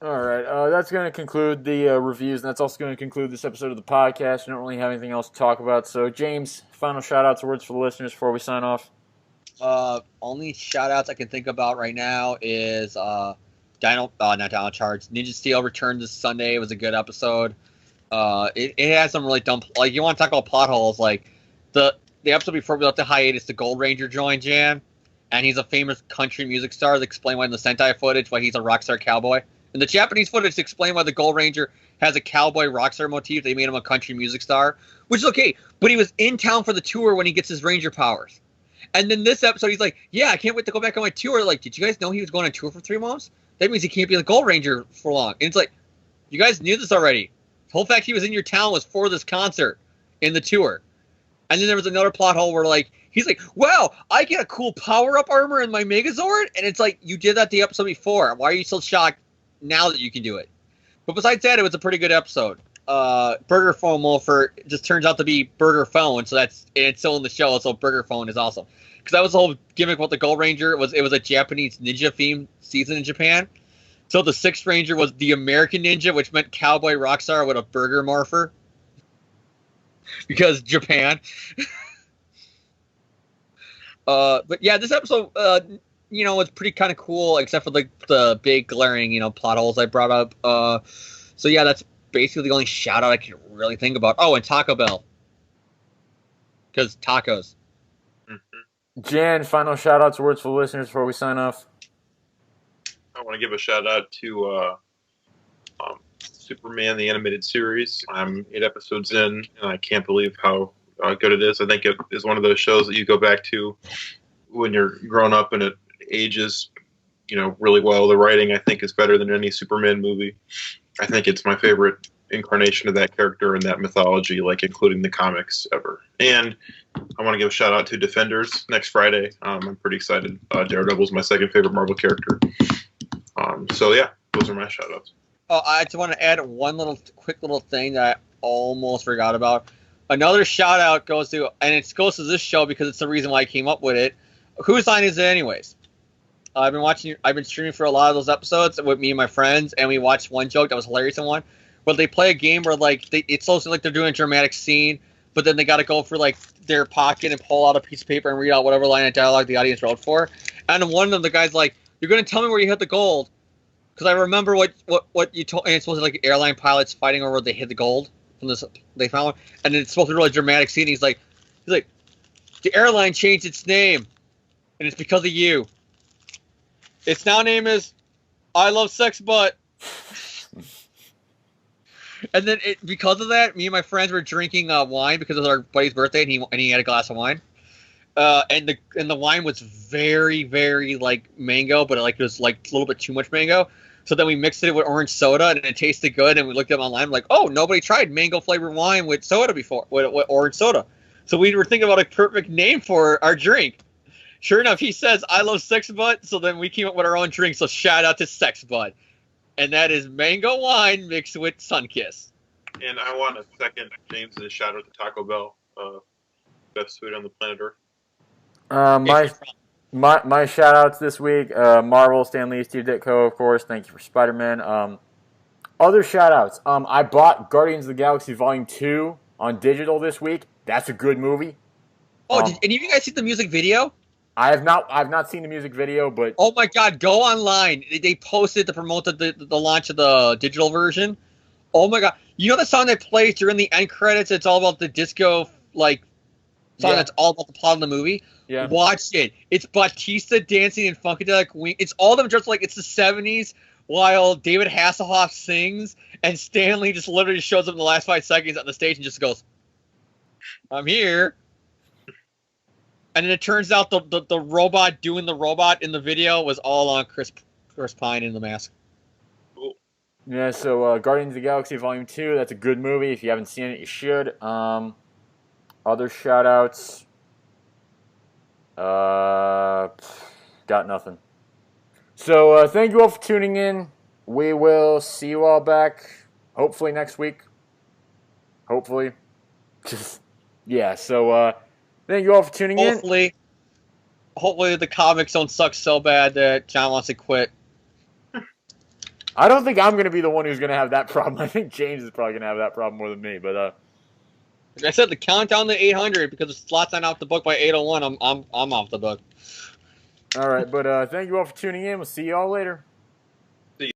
All right, that's going to conclude the reviews, and that's also going to conclude this episode of the podcast. We don't really have anything else to talk about. So, James, final shout-outs or words for the listeners before we sign off? Only shout-outs I can think about right now is not Dino Charge. Ninja Steel returned this Sunday. It was a good episode. It has some really dumb... Like, you want to talk about plot holes, like, the episode before we left the hiatus, the Gold Ranger joined Jan, and he's a famous country music star. They explain why in the Sentai footage why he's a rock star cowboy. In the Japanese footage, they explain why the Gold Ranger has a cowboy rock star motif. They made him a country music star, which is okay. But he was in town for the tour when he gets his ranger powers. And then this episode, he's like, yeah, I can't wait to go back on my tour. Like, did you guys know he was going on tour for 3 months? That means he can't be the Gold Ranger for long. And it's like, you guys knew this already. The whole fact he was in your town was for this concert in the tour. And then there was another plot hole where, like, he's like, wow, I get a cool power-up armor in my Megazord? And it's like, you did that the episode before. Why are you so shocked now that you can do it? But besides that, it was a pretty good episode. Burger Phone Wolfer just turns out to be Burger Phone, so it's still in the show, so Burger Phone is awesome. Because that was the whole gimmick with the Gold Ranger. It was a Japanese ninja-themed season in Japan. So the Sixth Ranger was the American Ninja, which meant cowboy rockstar with a burger morpher. Because Japan. But yeah, this episode, was pretty kind of cool, except for the big glaring, plot holes I brought up. So yeah, that's basically the only shout out I can really think about. Oh, and Taco Bell. Because tacos. Mm-hmm. Jan, final shout outs or words for the listeners before we sign off. I want to give a shout out to Superman, the animated series. I'm 8 episodes in, and I can't believe how good it is. I think it is one of those shows that you go back to when you're grown up and it ages, really well. The writing, I think, is better than any Superman movie. I think it's my favorite incarnation of that character and that mythology, like including the comics ever. And I want to give a shout out to Defenders next Friday. I'm pretty excited. Daredevil's my second favorite Marvel character. So yeah, those are my shout outs. Oh, I just want to add one quick little thing that I almost forgot about. Another shout out goes to, and it goes to this show because it's the reason why I came up with it. Whose line is it anyways? I've been streaming for a lot of those episodes with me and my friends, and we watched one joke that was hilarious in one, where they play a game where it's supposed to like they're doing a dramatic scene, but then they got to go for like their pocket and pull out a piece of paper and read out whatever line of dialogue the audience wrote for. And one of them, the guy's like, "You're gonna tell me where you hit the gold, because I remember what you told." And it's supposed to be like airline pilots fighting over where they hit the gold from this they found one, and it's supposed to be a really dramatic scene. He's like, "The airline changed its name, and it's because of you. Its now name is I Love Sex Butt." And then because of that, me and my friends were drinking wine because it was our buddy's birthday, and he had a glass of wine. And the wine was very, very like mango, but it was like a little bit too much mango. So then we mixed it with orange soda, and it tasted good. And we looked up online, like, oh, nobody tried mango flavored wine with soda before, with orange soda. So we were thinking about a perfect name for our drink. Sure enough, he says, "I love Sex Bud." So then we came up with our own drink. So shout out to Sex Bud. And that is mango wine mixed with Sunkiss. And I want to second James's shout out to Taco Bell. Best food on the planet Earth. My shout outs this week, Marvel, Stan Lee, Steve Ditko, of course. Thank you for Spider-Man. Other shout outs. I bought Guardians of the Galaxy Volume 2 on digital this week. That's a good movie. Oh, did any of you guys see the music video? I've not seen the music video, but oh my god, go online. They posted to promote the launch of the digital version. Oh my god, you know the song that plays during the end credits? It's all about the disco song that's all about the plot of the movie. Yeah, watch it. It's Batista dancing in Funkadelic Wing. It's all them just like it's the 70s while David Hasselhoff sings and Stanley just literally shows up in the last 5 seconds on the stage and just goes, "I'm here." And then it turns out the robot doing the robot in the video was all on Chris Pine in the mask. Cool. Yeah, so Guardians of the Galaxy Volume 2, that's a good movie. If you haven't seen it, you should. Other shout-outs. Got nothing. So thank you all for tuning in. We will see you all back, hopefully next week. Hopefully. Yeah, so... thank you all for tuning in. Hopefully the comics don't suck so bad that John wants to quit. I don't think I'm going to be the one who's going to have that problem. I think James is probably going to have that problem more than me. But like I said, the countdown to 800 because the slot's not off the book by 8:01. I'm off the book. All right, but thank you all for tuning in. We'll see you all later.